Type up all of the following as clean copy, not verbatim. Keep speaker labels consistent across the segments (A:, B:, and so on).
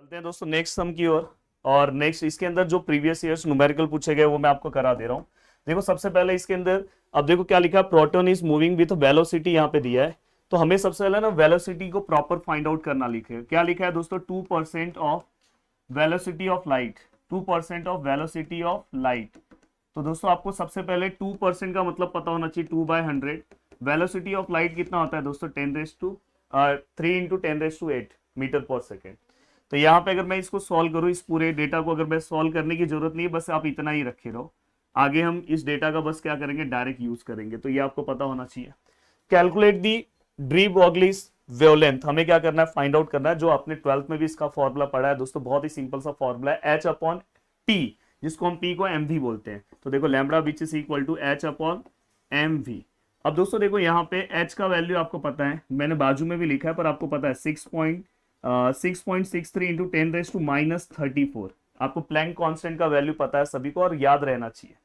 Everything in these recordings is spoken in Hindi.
A: चलते हैं दोस्तों नेक्स्ट सम की ओर। और नेक्स्ट इसके अंदर जो प्रीवियस ईयर्स न्यूमेरिकल पूछे गए वो मैं आपको करा दे रहा हूँ। देखो सबसे पहले इसके अंदर अब देखो क्या लिखा है, proton is moving with velocity यहाँ पे दिया है। तो हमें सबसे पहले ना वेलोसिटी को प्रॉपर फाइंड आउट करना लिखे। क्या लिखा है दोस्तों, 2% of velocity of light, 2% of velocity of light. तो दोस्तों आपको सबसे पहले 2% का मतलब पता होना चाहिए, 2/100। वेलोसिटी ऑफ लाइट कितना होता है दोस्तों, 3 × 10⁸ मीटर पर सेकेंड। तो यहाँ पे अगर मैं इसको सॉल्व करूँ, इस पूरे डेटा को अगर मैं सॉल्व करने की जरूरत नहीं है, बस आप इतना ही रखे रहो। आगे हम इस डेटा का बस क्या करेंगे, डायरेक्ट यूज करेंगे। तो ये आपको पता होना चाहिए। कैलकुलेट दी डी ब्रोगलीस वेवलेंथ, हमें क्या करना है, फाइंड आउट करना है। जो आपने 12th में भी इसका फॉर्मूला पढ़ा है दोस्तों, बहुत ही सिंपल सा फॉर्मूला है, H/T, जिसको हम P को mv बोलते हैं। तो देखो lambda which is equal to H/mv। अब दोस्तों देखो यहाँ पे H का वैल्यू आपको पता है, मैंने बाजू में भी लिखा है, पर आपको पता है 6.63 इंटू 10⁻⁻34। आपको प्लैंक कांस्टेंट का वैल्यू पता है सभी को और याद रहना चाहिए।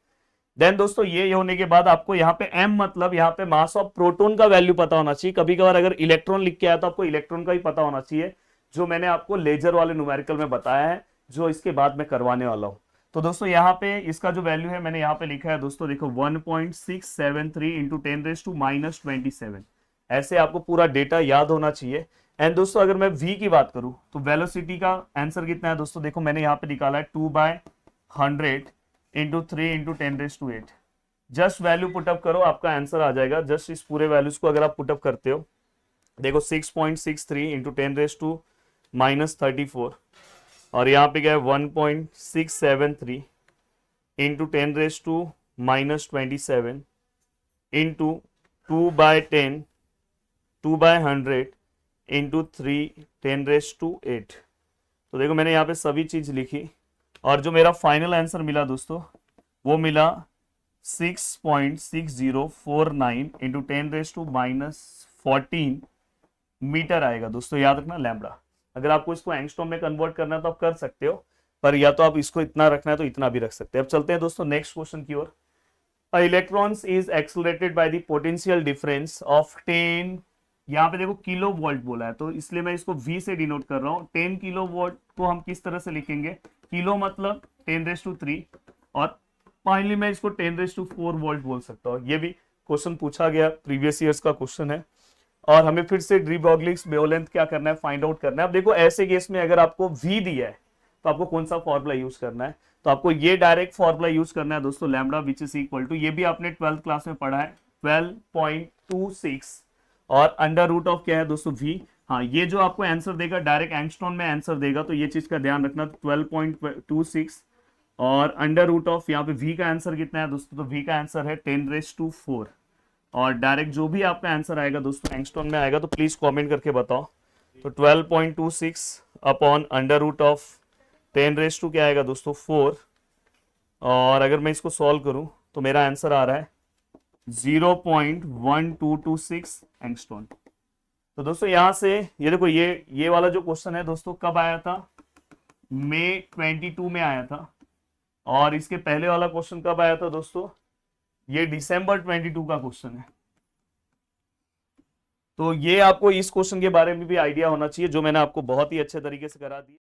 A: देन दोस्तों ये होने के बाद आपको यहाँ पे m मतलब यहाँ पे मास ऑफ प्रोटॉन का वैल्यू पता होना चाहिए। कभी कभार अगर इलेक्ट्रॉन लिख के आया तो आपको इलेक्ट्रॉन का ही पता होना चाहिए, जो मैंने आपको लेजर वाले न्यूमेरिकल में बताया है, जो इसके बाद में करवाने वाला हूँ। तो दोस्तों यहाँ पे इसका जो वैल्यू है मैंने यहाँ पे लिखा है दोस्तों, देखो 1.673 इंटू 10⁻27। ऐसे आपको पूरा डेटा याद होना चाहिए। एंड दोस्तों अगर मैं v की बात करूं तो वेलोसिटी का आंसर कितना है दोस्तों, देखो मैंने यहाँ पे निकाला है 2/100 इंटू 3 × 10⁸। जस्ट वैल्यू पुटअप करो, आपका आंसर आ जाएगा। जस्ट इस पूरे वैल्यूज को अगर आप पुटअप करते हो, देखो 6.63 इंटू 10⁻34 और यहाँ पे क्या है 1.673 इंटू 10⁻27 इंटू 2/100 इंटू 3 × 10⁸। तो देखो मैंने यहाँ पे सभी चीज लिखी और जो मेरा फाइनल आंसर मिला दोस्तों वो मिला 6.6049 इंटू 10⁻14 मीटर आएगा दोस्तों। याद रखना लैम्बडा। अगर आपको इसको एंगस्ट्रॉम में कन्वर्ट करना है तो आप कर सकते हो, पर या तो आप इसको इतना रखना है तो इतना भी रख सकते हैं। अब चलते हैं दोस्तों नेक्स्ट क्वेश्चन की ओर। Electrons is accelerated by the potential difference of 10, यहाँ पे देखो किलो वोल्ट बोला है तो इसलिए मैं इसको V से डिनोट कर रहा हूँ। 10 किलो वोल्ट को हम किस तरह से लिखेंगे, किलो मतलब 10⁻³ और फाइनली मैं इसको 10⁻⁴ वोल्ट बोल सकता हूँ। ये भी क्वेश्चन पूछा गया, प्रीवियस ईयर्स का क्वेश्चन है। और हमें फिर से डी ब्रोगलीस वेवलेंथ क्या करना है, फाइंड आउट करना है। अब देखो ऐसे केस में अगर आपको V दिया है तो आपको कौन सा फॉर्मूला यूज करना है, तो आपको ये डायरेक्ट फॉर्मूला यूज करना है दोस्तों, lambda which is equal to, ये भी आपने 12th क्लास में पढ़ा है, 12.26 और अंडर रूट ऑफ क्या है दोस्तों V। हाँ ये जो आपको आंसर देगा डायरेक्ट एंगस्ट्रॉन में आंसर देगा, तो ये चीज का ध्यान रखना। 12.26 और अंडर रूट ऑफ यहाँ पे V का आंसर कितना है दोस्तों, तो V का आंसर है 10⁻⁴। और डायरेक्ट जो भी आपका आंसर आएगा दोस्तों एंगस्ट्रॉन में आएगा, तो प्लीज कमेंट करके बताओ। तो 12.26 अपॉन अंडर रूट ऑफ 10⁻⁴ क्या आएगा दोस्तों 4। और अगर मैं इसको सॉल्व करूं तो मेरा आंसर आ रहा है 0.1226 एंगस्ट्रॉन। तो दोस्तों यहां से ये देखो, ये वाला जो क्वेश्चन है दोस्तों कब आया था, मई 22 में आया था। और इसके पहले वाला क्वेश्चन कब आया था दोस्तों, ये दिसंबर 22 का क्वेश्चन है। तो ये आपको इस क्वेश्चन के बारे में भी आइडिया होना चाहिए, जो मैंने आपको बहुत ही अच्छे तरीके से करा दिया।